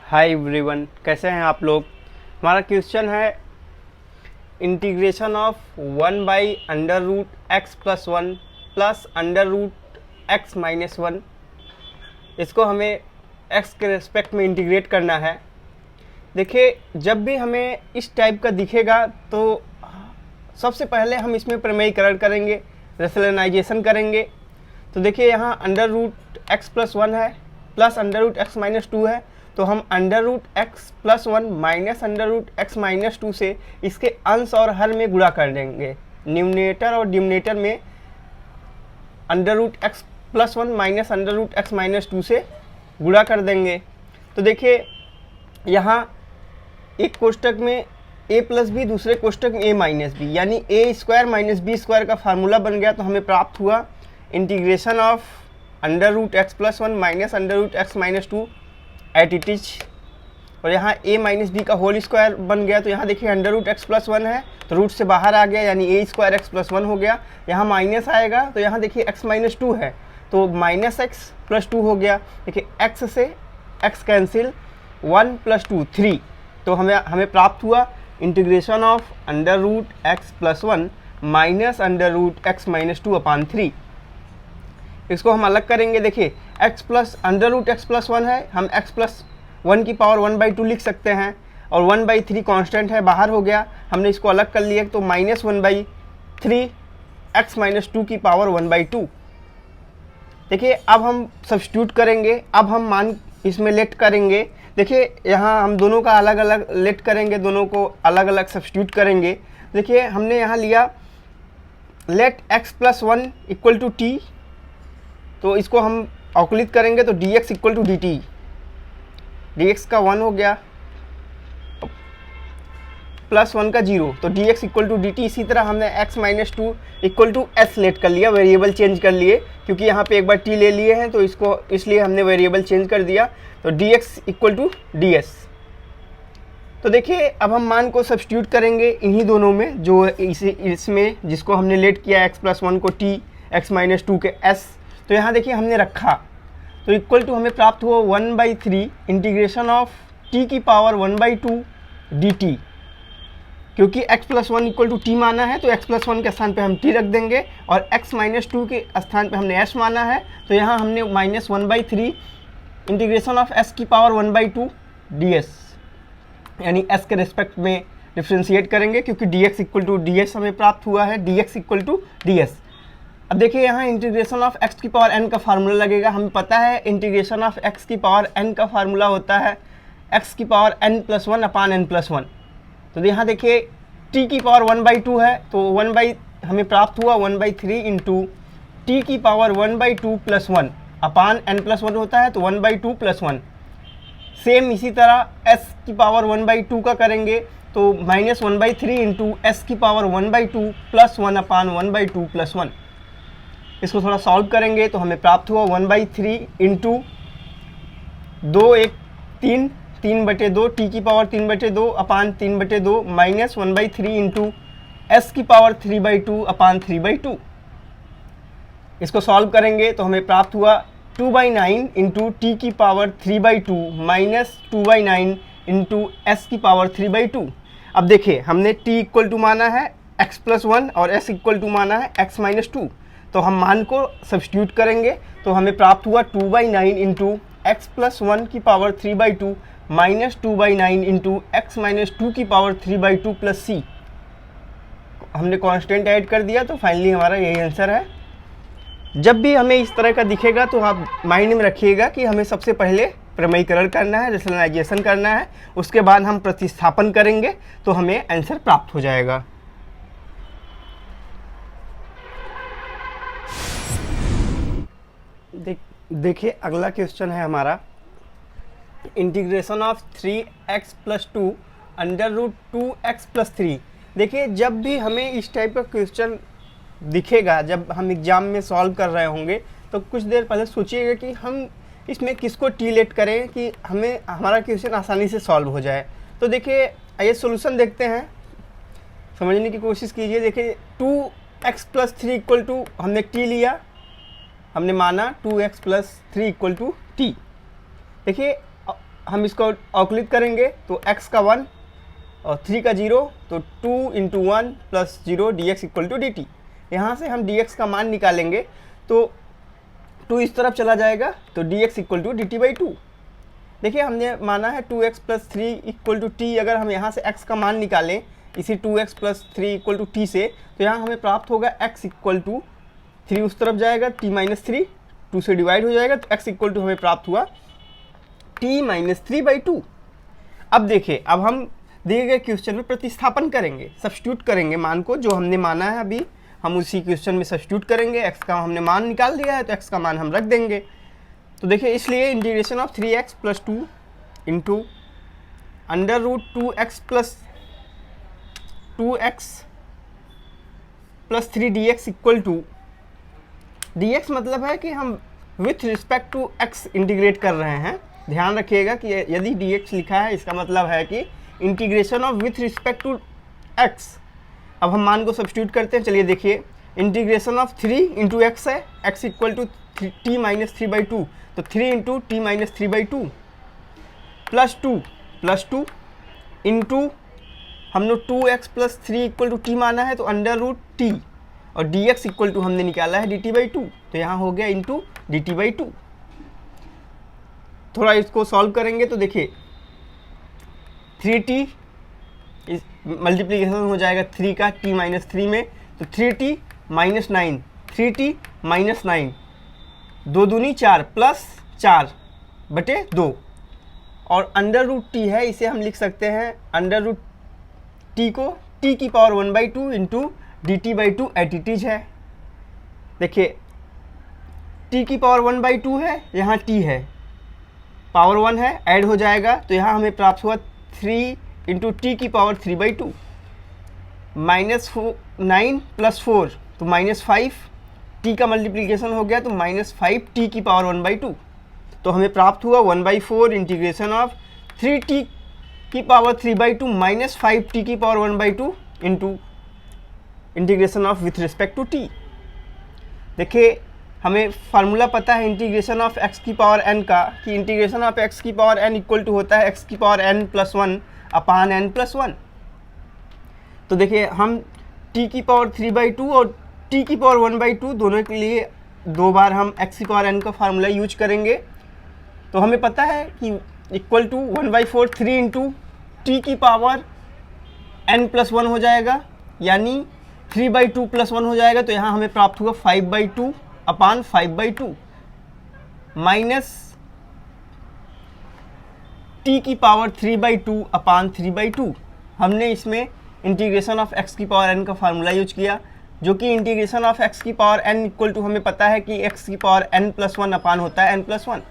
Hi everyone, कैसे हैं आप लोग। हमारा क्वेश्चन है integration of 1/√x+1 plus √x-1। इसको हमें x के रेस्पेक्ट में इंटीग्रेट करना है। देखिए, जब भी हमें इस टाइप का दिखेगा तो सबसे पहले हम इसमें प्रमेयीकरण करेंगे, रेशनलाइजेशन करेंगे। तो देखिए, यहाँ √x+1 है प्लस √x-2 है, तो हम √x+1 माइनस √x-2 से इसके अंश और हर में गुणा कर देंगे। न्यूमरेटर और डिनोमिनेटर में √x+1 माइनस √x-2 से गुणा कर देंगे। तो देखिए, यहाँ एक कोष्टक में a प्लस बी, दूसरे कोष्टक में a माइनस बी, यानी a² माइनस b² का फार्मूला बन गया। तो हमें प्राप्त हुआ integration of √x+1 minus √x-2 at it is, और यहाँ a माइनस बी का होल स्क्वायर बन गया। तो यहाँ देखिए √x+1 है तो रूट से बाहर आ गया, यानी a² x+1 हो गया। यहाँ माइनस आएगा तो यहाँ देखिए x-2 है तो -x+2 हो गया। देखिए x से x कैंसिल, 1 + 2 3। तो हमें प्राप्त हुआ integration of √x+1 minus √x-2/3। इसको हम अलग करेंगे। देखिए √x+1 है, हम x+1 की पावर 1/2 लिख सकते हैं, और 1/3 कांस्टेंट है, बाहर हो गया। हमने इसको अलग कर लिया तो -1/3 x-2 की पावर 1/2। देखिए, अब हम सब्स्टिट्यूट करेंगे। अब हम मान इसमें लेट करेंगे। देखिए, यहाँ हम दोनों का अलग अलग लेट करेंगे, दोनों को अलग अलग सब्स्टिट्यूट करेंगे। देखिए, हमने यहाँ लिया लेट x+1 = t, तो इसको हम अवकलित करेंगे तो dx = dt, dx का 1 हो गया प्लस 1 का 0, तो dx = dt। इसी तरह हमने x-2 = s लेट कर लिया, वेरिएबल चेंज कर लिए, क्योंकि यहाँ पे एक बार t ले लिए हैं तो इसको इसलिए हमने वेरिएबल चेंज कर दिया। तो dx = ds। तो देखिए, अब हम मान को सब्स्टिट्यूट करेंगे इन्हीं दोनों में, जो इसमें जिसको हमने लेट किया x+1 को t, x-2 के s। तो यहाँ देखिए हमने रखा, तो इक्वल टू हमें प्राप्त हुआ 1/3 इंटीग्रेशन ऑफ t की पावर 1/2 dt। क्योंकि x+1 = t माना है तो x+1 के स्थान पे हम t रख देंगे, और x-2 के स्थान पे हमने s माना है, तो यहाँ हमने -1/3 इंटीग्रेशन ऑफ s की पावर 1/2 ds, यानी s के रिस्पेक्ट में डिफ्रेंशिएट करेंगे, क्योंकि dx = ds हमें प्राप्त हुआ है, dx = ds। अब देखिए, यहाँ इंटीग्रेशन ऑफ x की पावर n का फार्मूला लगेगा। हमें पता है इंटीग्रेशन ऑफ x की पावर n का फार्मूला होता है x की पावर n+1/n+1। तो यहाँ देखिए t की पावर 1/2 है, तो हमें प्राप्त हुआ 1/3 इंटू t की पावर 1/2 + 1 अपान n+1 होता है, तो 1/2 + 1। सेम इसी तरह s की पावर 1/2 का करेंगे तो -1/3 इंटू s की पावर 1/2 + 1 अपान 1/2 + 1। इसको थोड़ा सॉल्व करेंगे तो हमें प्राप्त हुआ 1/3 इंटू 2 1 3 3/2 t की पावर 3/2 अपान 3/2 माइनस 1/3 इंटू s की पावर 3/2 अपान 3/2। इसको सॉल्व करेंगे तो हमें प्राप्त हुआ 2/9 इंटू टी की पावर 3/2 माइनस 2/9 इंटू s की पावर 3/2। अब देखिए, हमने t = माना है x+1 और s = माना है x-2, तो हम मान को सब्स्टिट्यूट करेंगे तो हमें प्राप्त हुआ 2/9 इंटू x+1 की पावर 3/2 माइनस 2/9 इंटू x-2 की पावर 3/2 प्लस c। हमने कांस्टेंट ऐड कर दिया, तो फाइनली हमारा यही आंसर है। जब भी हमें इस तरह का दिखेगा तो आप माइंड में रखिएगा कि हमें सबसे पहले प्रमेयीकरण करना है, रेशनलाइजेशन करना है, उसके बाद हम प्रतिस्थापन करेंगे तो हमें आंसर प्राप्त हो जाएगा। देखिए, अगला क्वेश्चन है हमारा इंटीग्रेशन ऑफ 3x + 2 √2x + 3। देखिए, जब भी हमें इस टाइप का क्वेश्चन दिखेगा, जब हम एग्ज़ाम में सॉल्व कर रहे होंगे, तो कुछ देर पहले सोचिएगा कि हम इसमें किसको टी लेट करें कि हमारा क्वेश्चन आसानी से सॉल्व हो जाए। तो देखिए, आइए सॉल्यूशन देखते हैं, समझने की कोशिश कीजिए। देखिए, 2x + 3 = हमने t लिया, हमने माना 2x + 3 = t। देखिए, हम इसको अवकलित करेंगे तो x का 1 और 3 का 0, तो 2 into 1 plus 0 D X equal to D T. यहाँ से हम dx का मान निकालेंगे तो 2 इस तरफ चला जाएगा, तो dx equal to D T by 2। देखिए हमने माना है 2x plus 3 equal to T. अगर हम यहाँ से x का मान निकालें इसी 2x plus 3 equal to T से, तो यहाँ हमें प्राप्त होगा x इक्वल टू 3 उस तरफ जाएगा, t माइनस 3 2 से डिवाइड हो जाएगा, तो x इक्वल टू हमें प्राप्त हुआ t माइनस 3 बाई 2। अब देखिए, अब हम दिए गए क्वेश्चन में प्रतिस्थापन करेंगे, सब्स्टिट्यूट करेंगे मान को, जो हमने माना है अभी हम उसी क्वेश्चन में सब्स्टिट्यूट करेंगे। x का हमने मान निकाल दिया है तो x का मान हम रख देंगे। तो देखिए, इसलिए integration of 3x plus 2 into under root 2x plus 3 dx equal to, dx मतलब है कि हम with respect to x integrate कर रहे हैं। ध्यान रखिएगा कि यदि dx लिखा है इसका मतलब है कि integration of with respect to x। अब हम मान को सब्स्टिट्यूट करते हैं। चलिए देखिए, इंटीग्रेशन ऑफ 3 इंटू एक्स है, x equal to T minus 3 by 2, तो 3 into T minus 3 by 2 plus 2 into हमने 2x plus 3 equal to T माना है, तो अंडर रूट टी, और dx इक्वल टू हमने निकाला है dt बाई 2, तो यहाँ हो गया इंटू dt बाई 2। थोड़ा इसको सॉल्व करेंगे तो देखिए 3t मल्टीप्लीकेशन हो जाएगा 3 का t माइनस 3 में, तो 3t माइनस 9, 3t माइनस 9, 2 दूनी 4 प्लस 4 बटे 2, और अंडर रूट टी है, इसे हम लिख सकते हैं अंडर रूट टी को t की power 1 by 2 into D T by 2 एटीटीज है। देखिए t की पावर 1 बाई 2 है, यहाँ t है, पावर 1 है, ऐड हो जाएगा, तो यहाँ हमें प्राप्त हुआ 3 इंटू टी की पावर 3 बाई 2 माइनस 9 प्लस 4, तो माइनस 5, टी का मल्टीप्लीकेशन हो गया तो माइनस 5 टी की पावर 1 बाई 2, तो हमें प्राप्त हुआ 1 बाई 4 इंटीग्रेशन ऑफ 3 टी की पावर 3 बाई 2 माइनस 5 टी की power 1 by 2 into integration of with respect to T. देखिए हमें फार्मूला पता है इंटीग्रेशन ऑफ x की पावर n का, कि इंटीग्रेशन ऑफ x की पावर n इक्वल टू होता है x की पावर n प्लस 1 अपान n प्लस 1। तो देखिए हम t की पावर 3 बाई 2 और t की पावर 1 बाई 2 दोनों के लिए दो बार हम x की पावर n का फार्मूला यूज करेंगे। तो हमें पता है कि equal to 1 by 4 3 into T की पावर n प्लस 1 हो जाएगा, यानी 3 बाई 2 प्लस 1 हो जाएगा, तो यहाँ हमें प्राप्त हुआ 5 by 2 upon 5 by 2 minus T की पावर 3 बाई 2 अपान 3 बाई 2। हमने इसमें इंटीग्रेशन ऑफ x की पावर n का फार्मूला यूज किया, जो कि इंटीग्रेशन ऑफ x की पावर n इक्वल टू हमें पता है कि x की पावर n प्लस 1 अपान होता है n प्लस 1।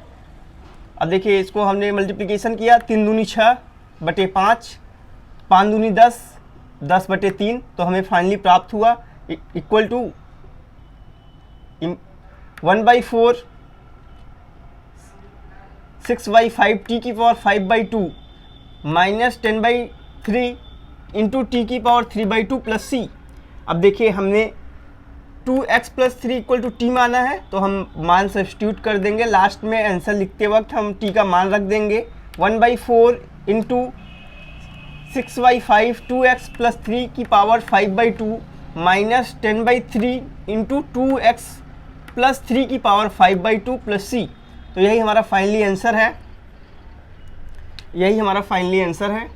अब देखिए इसको हमने मल्टीप्लिकेशन किया, 3 दूनी 6 बटे 5, 5 दूनी 10, 10 बटे 3, तो हमें फाइनली प्राप्त हुआ equal to 1 by 4 6 by 5 T की power 5 by 2 minus 10 by 3 into T की पावर 3 बाई 2 प्लस सी। अब देखिए हमने 2x plus 3 equal to T माना है, तो हम मान सब्स्टिट्यूट कर देंगे, लास्ट में आंसर लिखते वक्त हम t का मान रख देंगे। 1 by 4 into 6 by 5 2x plus 3 की power 5 by 2 minus 10 by 3 into 2x plus 3 की पावर 5 बाई 2 प्लस सी। तो यही हमारा फाइनली आंसर है, यही हमारा फाइनली आंसर है,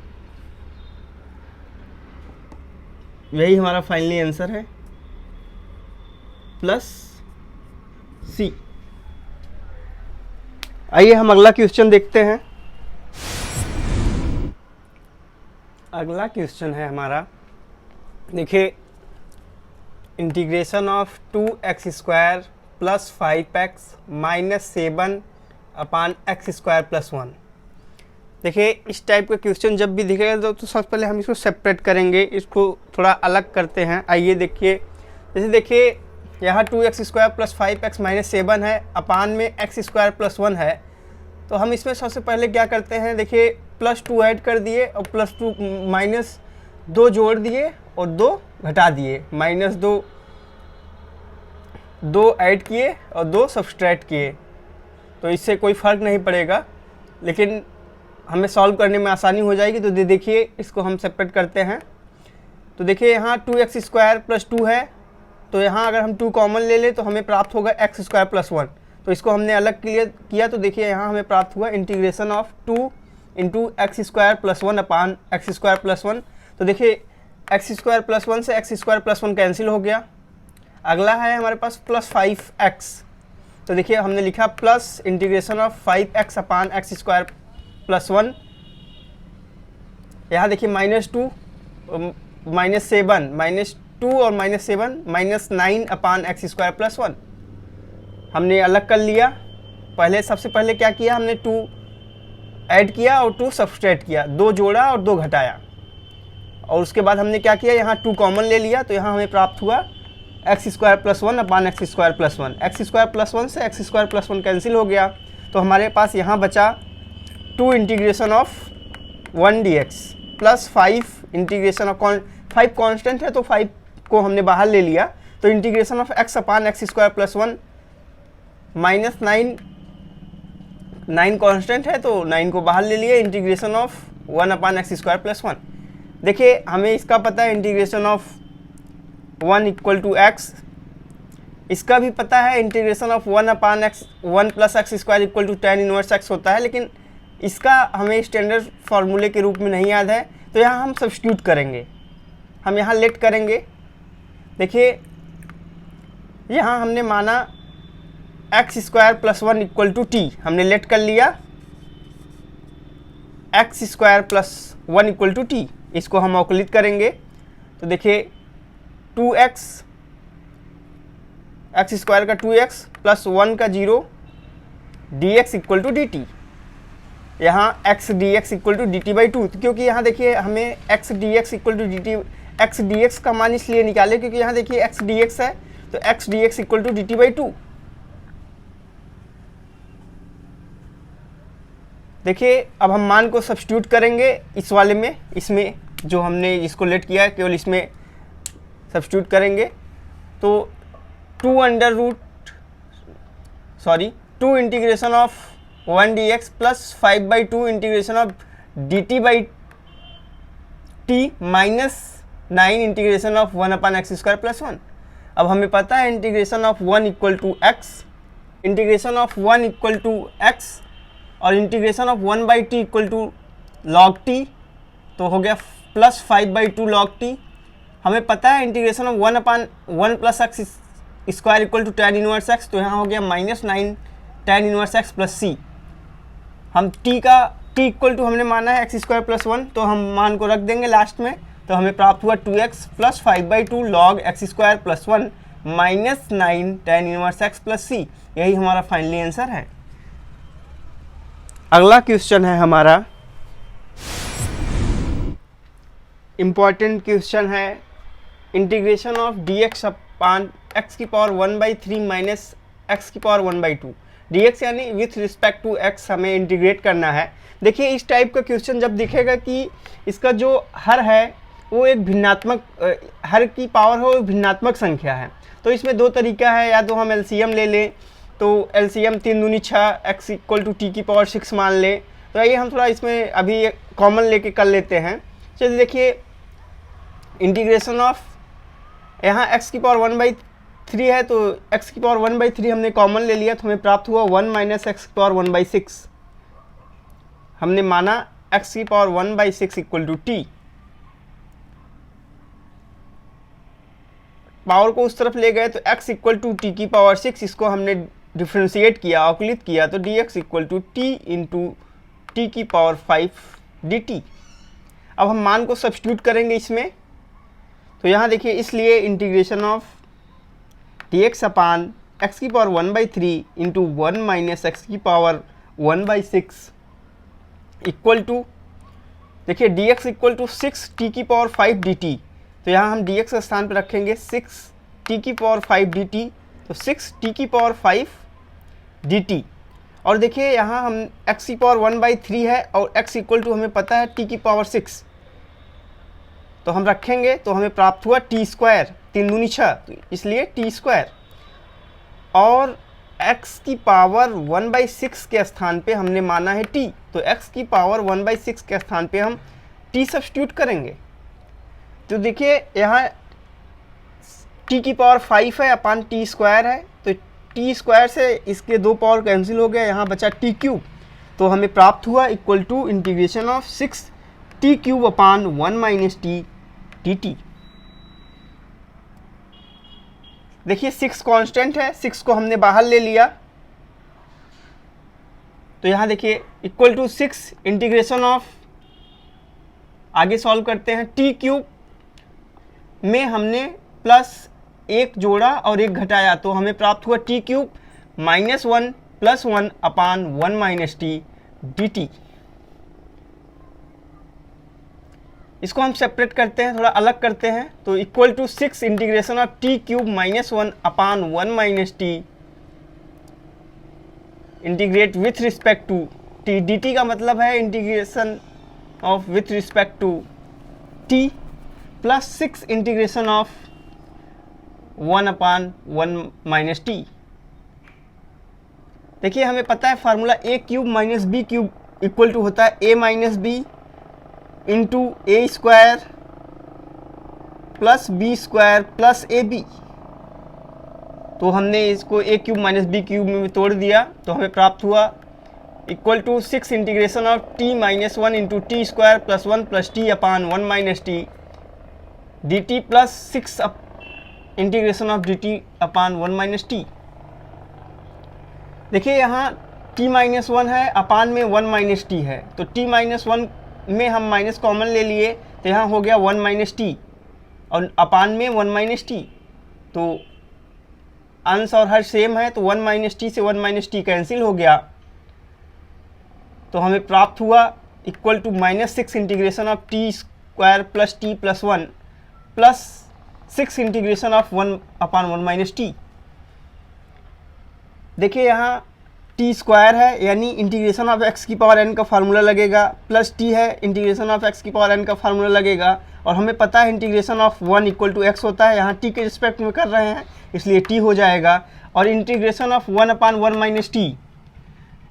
यही हमारा फाइनली आंसर है प्लस सी। आइए हम अगला क्वेश्चन देखते हैं। अगला क्वेश्चन है हमारा, देखिए integration of 2x square plus 5x minus 7 upon x square plus 1। देखिए इस टाइप का क्वेश्चन जब भी दिखेगा तो सबसे पहले हम इसको सेपरेट करेंगे, इसको थोड़ा अलग करते हैं। आइए देखिए, जैसे देखिए यहाँ 2x square plus 5x minus 7 है, अपान में x स्क्वायर प्लस 1 है, तो हम इसमें सबसे पहले क्या करते हैं, देखिए प्लस 2 ऐड कर दिए और प्लस 2 माइनस 2 जोड़ दिए और 2 घटा दिए, माइनस 2 ऐड किए और 2 सब्सट्रैक्ट किए, तो इससे कोई फ़र्क नहीं पड़ेगा। लेकिन हमें सॉल्व करने में आसानी हो जाएगी। तो देखिए इसको हम सेपरेट करते हैं। तो देखिए यहाँ 2x² + 2 है, तो यहाँ अगर हम 2 कॉमन ले लें तो हमें प्राप्त होगा x² + 1। तो इसको हमने अलग क्लियर किया, तो देखिए यहाँ हमें प्राप्त हुआ integration of 2 × x² + 1 upon x² + 1। तो देखिए x² + 1 से x² + 1 कैंसिल हो गया। अगला है हमारे पास +5x। तो देखिए हमने लिखा plus integration of 5x upon x² + 1। यहाँ देखिए -2 -7 -2 और -7 -9 अपान x² + 1 हमने अलग कर लिया। सबसे पहले क्या किया, हमने 2 ऐड किया और 2 सब्सट्रैक्ट किया, 2 जोड़ा और 2 घटाया। और उसके बाद हमने क्या किया, यहाँ 2 कॉमन ले लिया, तो यहाँ हमें प्राप्त हुआ x² + 1 अपान x² + 1। x² + 1 से x² + 1 कैंसिल हो गया, तो हमारे पास यहाँ बचा 2 integration of 1 dx plus 5 integration of 5 constant है, तो 5 को हमने बाहर ले लिया। तो integration of x upon x² + 1 -9 constant है, तो 9 को बाहर ले लिए। Integration of 1 upon x² + 1। देखिए हमें इसका पता है इंटीग्रेशन ऑफ 1 = x, इसका भी पता है integration of 1 upon x 1 + x² = tan 1x होता है, लेकिन इसका हमें स्टैंडर्ड फार्मूले के रूप में नहीं याद है। तो यहाँ हम सब्स्टिट्यूट करेंगे, हम यहाँ लेट करेंगे। देखिए यहाँ हमने माना x² + 1 = t, हमने लेट कर लिया x² + 1 = t। इसको हम अवकलित करेंगे, तो देखिए 2x x² का 2x + 1 का 0 dx = dt। यहाँ x dx = dt/2, क्योंकि यहाँ देखिए हमें x dx = dt, x dx का मान इसलिए निकाले क्योंकि यहाँ देखिए x dx है, तो x dx = dt/2। देखिए अब हम मान को सब्स्टिट्यूट करेंगे इस वाले में, इसमें जो हमने इसको लेट किया है केवल इसमें सब्स्टिट्यूट करेंगे। तो 2 integration of 1 dx plus 5/2 integration of dt/t -9 integration of 1 upon x² + 1। अब हमें पता है integration of 1 = x, integration of 1 = x और integration of 1/t = log t, तो हो गया प्लस 5/2 log t। हमें पता है integration of 1 upon 1 + x² = tan 1x, तो यहाँ हो गया -9 tan 1x + c। हम t = हमने माना है x² + 1, तो हम मान को रख देंगे लास्ट में। तो हमें प्राप्त हुआ 2x + 5/2 log x² + 1 -9 tan 1x + c। यही हमारा फाइनली आंसर है। अगला क्वेश्चन है हमारा इम्पॉर्टेंट क्वेश्चन है, integration of dx upon x⁻1/3 - x⁻1/2। dx यानी विथ रिस्पेक्ट टू x हमें इंटीग्रेट करना है। देखिए इस टाइप का क्वेश्चन जब दिखेगा कि इसका जो हर है वो एक भिन्नात्मक, हर की पावर हो भिन्नात्मक संख्या है, तो इसमें 2 तरीका है। या तो हम एलसीएम ले लें, तो एलसीएम 3 दूनी 6 x = t⁻6 मान लें। तो आइए हम थोड़ा इसमें अभी कॉमन लेके कर लेते हैं। चलिए देखिए इंटीग्रेशन ऑफ यहाँ x⁻1/3 है, तो x⁻1/3 हमने कॉमन ले लिया, तो हमें प्राप्त हुआ 1 - x⁻1/6। हमने माना x⁻1/6 = t। पावर को उस तरफ ले गए तो x = t⁻6, इसको हमने डिफ्रेंशिएट किया, अवकलित किया, तो dx = t × t⁻5 dt। अब हम मान को सब्स्टिट्यूट करेंगे इसमें, तो यहाँ देखिए इसलिए integration of dx upon x⁻1/3 × 1 - x⁻1/6 equal to, देखिए dx = 6 t⁻5 dt। तो यहाँ हम dx के स्थान पर रखेंगे 6 t⁻5 dt, तो 6 t⁻5 dt। और देखिए यहाँ हम x⁻1/3 है और x = हमें पता है t⁻6, तो हम रखेंगे, तो हमें प्राप्त हुआ t², 3 दूनी 6, तो इसलिए t²। और x की पावर 1/6 के स्थान पे हमने माना है t, तो x की पावर 1/6 के स्थान पे हम t सब्स्टिट्यूट करेंगे। तो देखिए यहाँ t की पावर 5 है अपान t स्क्वायर है, तो t स्क्वायर से इसके दो पावर कैंसिल हो गया, यहाँ बचा t क्यूब। तो हमें प्राप्त हुआ equal to integration of 6 t cube upon 1 minus T dt। देखिए 6 कांस्टेंट है, 6 को हमने बाहर ले लिया, तो यहाँ देखिए इक्वल टू 6 इंटीग्रेशन ऑफ, आगे सॉल्व करते हैं, टी क्यूब में हमने प्लस 1 जोड़ा और 1 घटाया, तो हमें प्राप्त हुआ T cube minus 1 plus 1 upon 1 minus T dt। इसको हम सेपरेट करते हैं, थोड़ा अलग करते हैं, तो equal to 6 integration of T cube minus 1 upon 1 minus T integrate with respect to T dt का मतलब है integration of with respect to T plus 6 integration of 1 upon 1 minus T. देखिए हमें पता है formula a cube minus B cube equal to होता है a minus B into A square plus B square plus A B. तो हमने इसको ए cube minus B cube में तोड़ दिया, तो हमें प्राप्त हुआ equal to 6 integration of T minus 1 into T square plus 1 plus T upon 1 minus T D T plus 6 integration of D T upon 1 minus T. देखिए यहाँ t माइनस 1 है, अपान में 1 माइनस टी है, तो t माइनस 1 में हम minus common ले लिए, तो यहाँ हो गया 1 माइनस टी और अपान में 1 माइनस टी, तो अंश और हर सेम है, तो 1 माइनस टी से 1 माइनस टी कैंसिल हो गया, तो हमें प्राप्त हुआ equal to minus 6 integration of T square plus T plus 1 plus 6 integration of 1 upon 1 minus T. देखिए यहाँ टी स्क्वायर है, यानी इंटीग्रेशन ऑफ एक्स की पावर एन का फार्मूला लगेगा, प्लस टी है इंटीग्रेशन ऑफ एक्स की पावर एन का फार्मूला लगेगा, और हमें पता है integration of 1 equal to X होता है, यहाँ टी के रिस्पेक्ट में कर रहे हैं इसलिए टी हो जाएगा, और integration of 1 upon 1 minus T.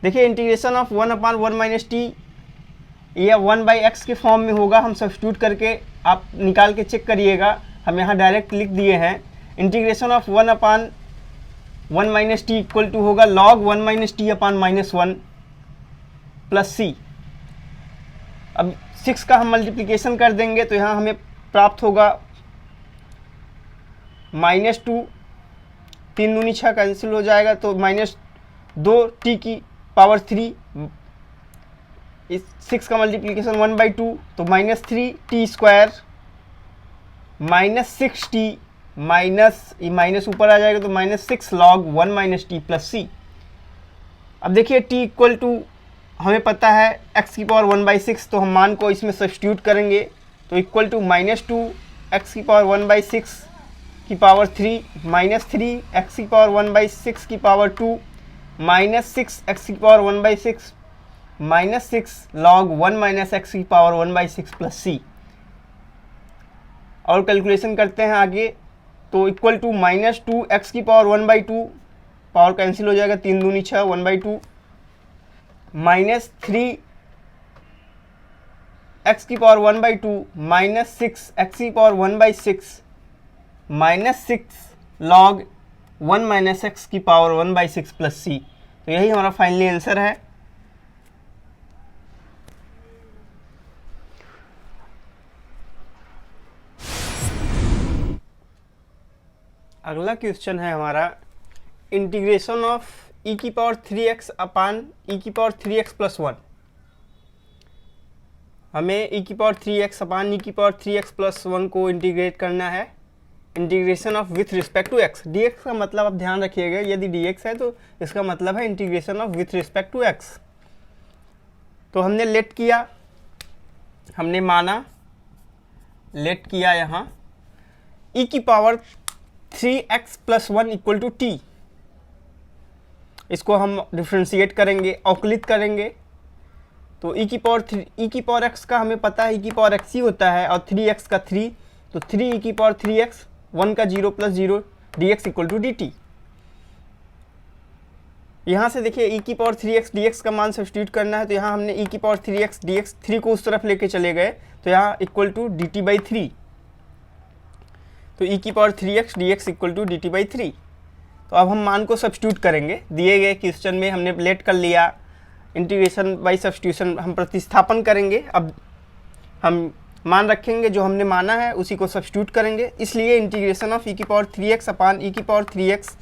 देखिए integration of 1 upon 1 minus t यह 1/x के फॉर्म में होगा, हम सब्स्टिट्यूट करके आप निकाल के चेक करिएगा, हम यहाँ डायरेक्ट लिख दिए हैं। Integration of 1 upon 1 minus t equal to होगा log 1 minus t upon minus 1 plus c. अब 6 का हम मल्टीप्लिकेशन कर देंगे, तो यहाँ हमें प्राप्त होगा -2, 3 दूनी 6 कैंसिल हो जाएगा, तो -2 टी की पावर 3, इस 6 का मल्टीप्लिकेशन 1/2, तो -3 टी स्क्वायर -6 टी माइनस ऊपर आ जाएगा, तो -6 log 1 minus T plus c. अब देखिए t इक्वल टू हमें पता है x की पावर 1/6, तो हम मान को इसमें सब्स्टिट्यूट करेंगे, तो इक्वल टू -2 x की पावर 1/6 की पावर 3 -3 x की पावर 1/6 की पावर 2 -6 x की पावर 1/6 -6 लॉग 1 माइनस x की पावर 1/6 प्लस सी। और कैलकुलेशन करते हैं आगे, तो इक्वल टू -2 x की पावर 1/2, पावर कैंसिल हो जाएगा, 3 दूनी 6 1/2 -3 x की पावर 1/2 -6 x की पावर 1/6 -6 लॉग 1 माइनस x की पावर 1/6 प्लस सी। तो यही हमारा फाइनली आंसर है। अगला क्वेश्चन है हमारा इंटीग्रेशन ऑफ e की पावर 3x अपान e की पावर 3x प्लस 1। हमें e की पावर 3x अपान e की पावर 3x प्लस 1 को इंटीग्रेट करना है, integration of with respect to x। dx का मतलब आप ध्यान रखिएगा, यदि dx है तो इसका मतलब है integration of with respect to x। तो हमने लेट किया, हमने माना, लेट किया यहाँ e की power 3x plus 1 equal to T. इसको हम डिफ्रेंशिएट करेंगे, अवकलित करेंगे, तो e की पावर x का हमें पता है e की पावर x ही होता है, और 3x का 3, तो 3 e की पावर 3x, 1 का 0 plus 0 dx equal to dt। यहाँ से देखिए ई की पावर 3x dx का मान सब्स्टिट्यूट करना है, तो यहाँ हमने ई की पावर 3x dx 3 को उस तरफ लेके चले गए, तो यहाँ इक्वल टू dt/3, तो ई की power 3x dx equal to dt/3। तो अब हम मान को सब्स्टिट्यूट करेंगे, दिए गए क्वेश्चन में हमने लेट कर लिया, इंटीग्रेशन बाय सब्स्टिट्यूशन हम प्रतिस्थापन करेंगे। अब हम मान रखेंगे, जो हमने माना है उसी को सब्स्टिट्यूट करेंगे, इसलिए इंटीग्रेशन ऑफ ई की पावर 3x अपान ई की power 3x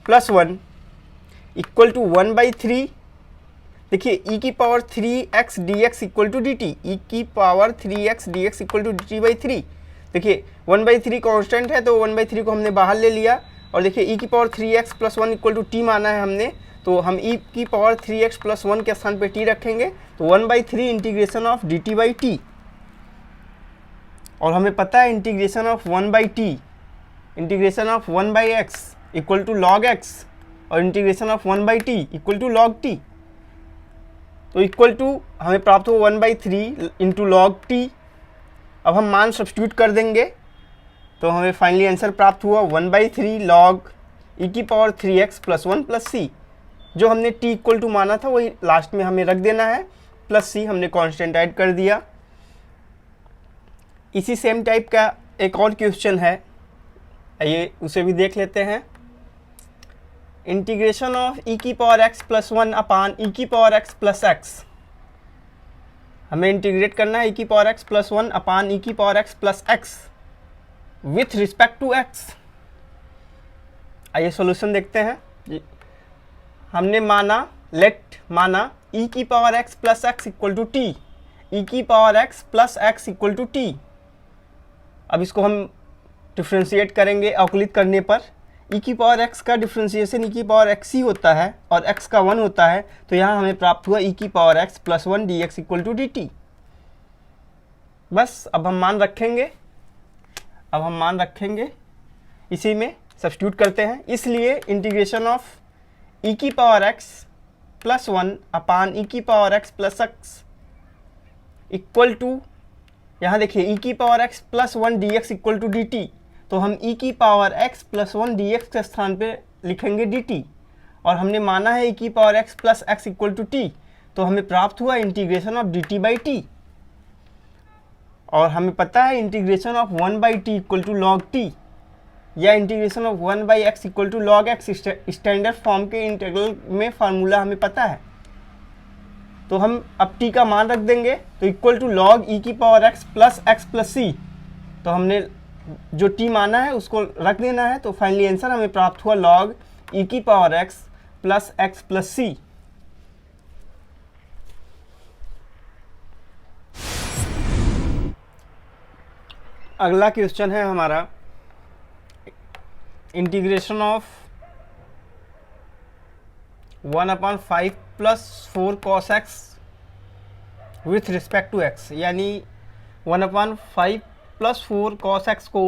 plus 1 equal to 1/3। देखिए ई की power 3x dx equal to dt, E की power 3x dx equal to dt/3। देखिए 1/3 कांस्टेंट है, तो 1/3 को हमने बाहर ले लिया, और देखिए ई की power 3x plus 1 equal to t माना है हमने, तो हम ई की पावर 3x प्लस 1 के स्थान पे t रखेंगे, तो 1/3 इंटीग्रेशन ऑफ dt/t। और हमें पता है integration of 1/t, integration of 1/x equal to log x, और integration of 1/t equal to log t। तो इक्वल टू हमें प्राप्त हो 1/3 इंटू log t। अब हम मान सब्स्टिट्यूट कर देंगे, तो हमें फाइनली आंसर प्राप्त हुआ 1/3 log ई की पावर 3x प्लस 1 प्लस सी। जो हमने t इक्वल टू माना था वही लास्ट में हमें रख देना है, प्लस सी हमने कांस्टेंट ऐड कर दिया। इसी सेम टाइप का एक और क्वेश्चन है, आइए उसे भी देख लेते हैं। इंटीग्रेशन ऑफ ई की power x plus 1 upon e की पावर x प्लस x, हमें इंटीग्रेट करना है ई की power x plus 1 upon e की power x plus x with respect to x। आइए सॉल्यूशन देखते हैं। हमने माना, लेट माना ई की power x plus x equal to t, e की power x plus x equal to T. अब इसको हम डिफ्रेंशिएट करेंगे अवकलित करने पर। ई की पावर x का डिफ्रेंशिएशन ई की पावर x ही होता है और x का 1 होता है, तो यहाँ हमें प्राप्त हुआ ई की power x plus 1 dx equal to dt। बस अब हम मान रखेंगे, इसी में सब्स्टिट्यूट करते हैं, इसलिए इंटीग्रेशन ऑफ ई की power x plus 1 upon e की power x plus x equal to, यहाँ देखिए ई की power x plus 1 dx equal to dt, तो हम ई की पावर x प्लस 1 dx के स्थान पे लिखेंगे dt, और हमने माना है ई की power x plus x equal to t, तो हमें प्राप्त हुआ इंटीग्रेशन ऑफ dt/t। और हमें पता है integration of 1/t equal to log t, या integration of 1/x equal to log x standard form के इंटीग्रल में फार्मूला हमें पता है। तो हम अब t का मान रख देंगे, तो इक्वल टू log ई की पावर x प्लस सी। तो हमने जो t माना है उसको रख देना है, तो फाइनली आंसर हमें प्राप्त हुआ log ई की पावर x प्लस सी। अगला क्वेश्चन है हमारा integration of 1/5 plus 4 cos x with respect to x, यानी 1/5 प्लस 4 cos x को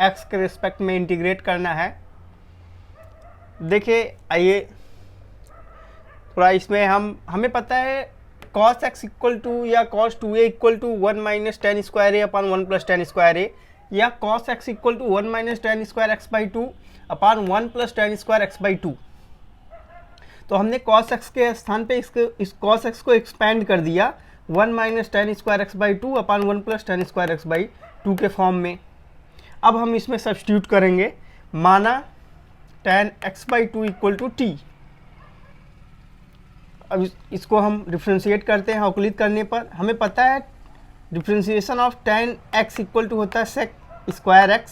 x के रिस्पेक्ट में इंटीग्रेट करना है। देखिए आइए थोड़ा इसमें हमें पता है cos x इक्वल टू या cos 2a equal to 1 minus tan square a upon 1 plus tan square a, या cos x equal to 1 minus tan square x by 2 upon 1 plus tan square x by 2। तो हमने cos x के स्थान पे इस cos x को expand कर दिया 1 minus tan square x by 2 upon 1 plus tan square x by 2 के फॉर्म में। अब हम इसमें सब्स्टिट्यूट करेंगे, माना tan x by 2 equal to T. अब इसको हम डिफ्रेंशिएट करते हैं अवकलित करने पर। हमें पता है differentiation of tan x equal to होता है sec स्क्वायर x,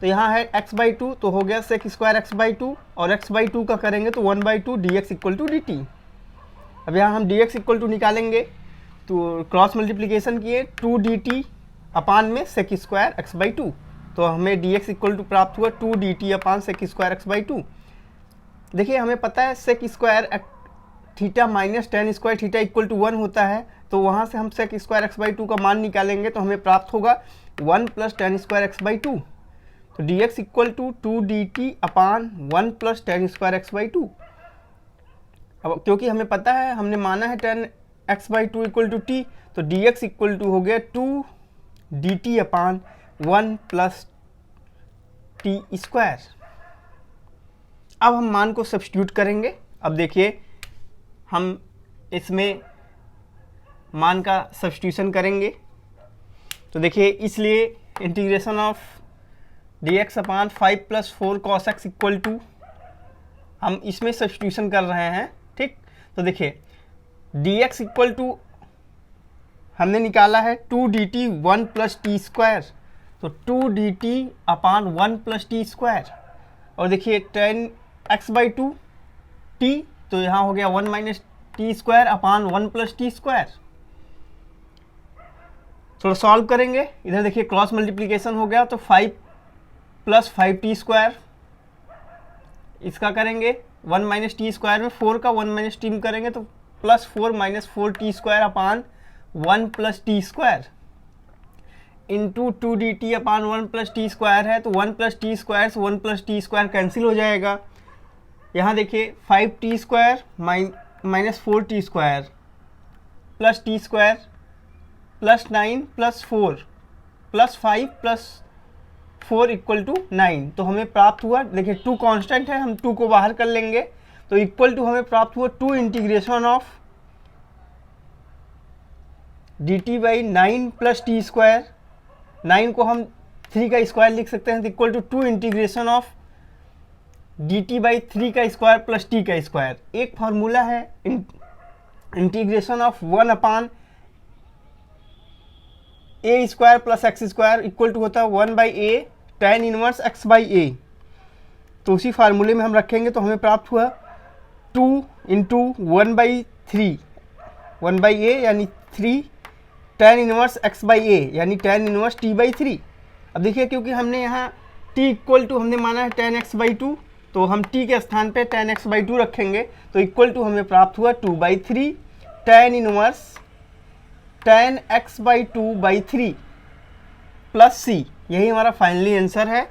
तो यहाँ है x बाई 2, तो हो गया sec स्क्वायर x बाई 2, और x बाई 2 का करेंगे तो 1/2 dx इक्वल टू dt। अब यहाँ हम dx इक्वल टू निकालेंगे, तो क्रॉस मल्टीप्लिकेशन किए 2 dt अपान में sec स्क्वायर x बाई 2, तो हमें dx इक्वल टू प्राप्त हुआ 2 dt upon sec square x by 2। देखिए हमें पता है sec square theta minus tan square theta equal to 1 होता है, तो वहाँ से हम sec स्क्वायर x बाई 2 का मान निकालेंगे, तो हमें प्राप्त होगा 1 plus tan square x by 2, तो dx equal to 2 dt upon 1 plus tan square x by 2। अब क्योंकि हमें पता है, हमने माना है tan x by 2 equal to T, तो dx इक्वल टू हो गया 2 dt upon 1 plus T square. अब हम मान को सब्स्टिट्यूट करेंगे। अब देखिए हम इसमें मान का सब्स्टिट्यूशन करेंगे, तो देखिए इसलिए integration of dx upon 5 + 4 cos x equal to, हम इसमें सब्स्टिट्यूशन कर रहे हैं, ठीक। तो देखिए dx इक्वल टू हमने निकाला है 2 dt 1 + t², तो 2 dt अपान 1 + t², और देखिए tan x/2 t, तो यहाँ हो गया 1 - t² अपान 1 + t²। थोड़ा सॉल्व करेंगे, इधर देखिए क्रॉस मल्टीप्लिकेशन हो गया, तो 5 + 5t², इसका करेंगे 1 - t² में 4 का 1 - t करेंगे तो +4 - 4t² अपान 1 + t² into 2 dt upon 1 + t² है, तो 1 + t² से 1 + t² कैंसिल हो जाएगा। यहाँ देखिए 5t² - 4t² plus t² +9 + 4 + 5 + 4 equal to 9, तो हमें प्राप्त हुआ, देखिए 2 कांस्टेंट है, हम 2 को बाहर कर लेंगे, तो इक्वल टू हमें प्राप्त हुआ 2 इंटीग्रेशन ऑफ dt/9 + t², 9 को हम 3 का स्क्वायर लिख सकते हैं, तो equal to 2 integration of dt/3 का स्क्वायर प्लस t का स्क्वायर। एक फार्मूला है integration of 1 upon a² + x² equal to होता है 1/a tan इनवर्स x/a, तो उसी फार्मूले में हम रखेंगे, तो हमें प्राप्त हुआ 2 × 1/3 1/a यानी 3 tan इनवर्स x/a यानी tan इनवर्स t/3। अब देखिए क्योंकि हमने यहाँ t इक्वल टू हमने माना है tan x/2, तो हम t के स्थान पे tan x/2 रखेंगे, तो इक्वल टू हमें प्राप्त हुआ 2/3 tan inverse tan x/2/3 plus c, यही हमारा फाइनली आंसर है।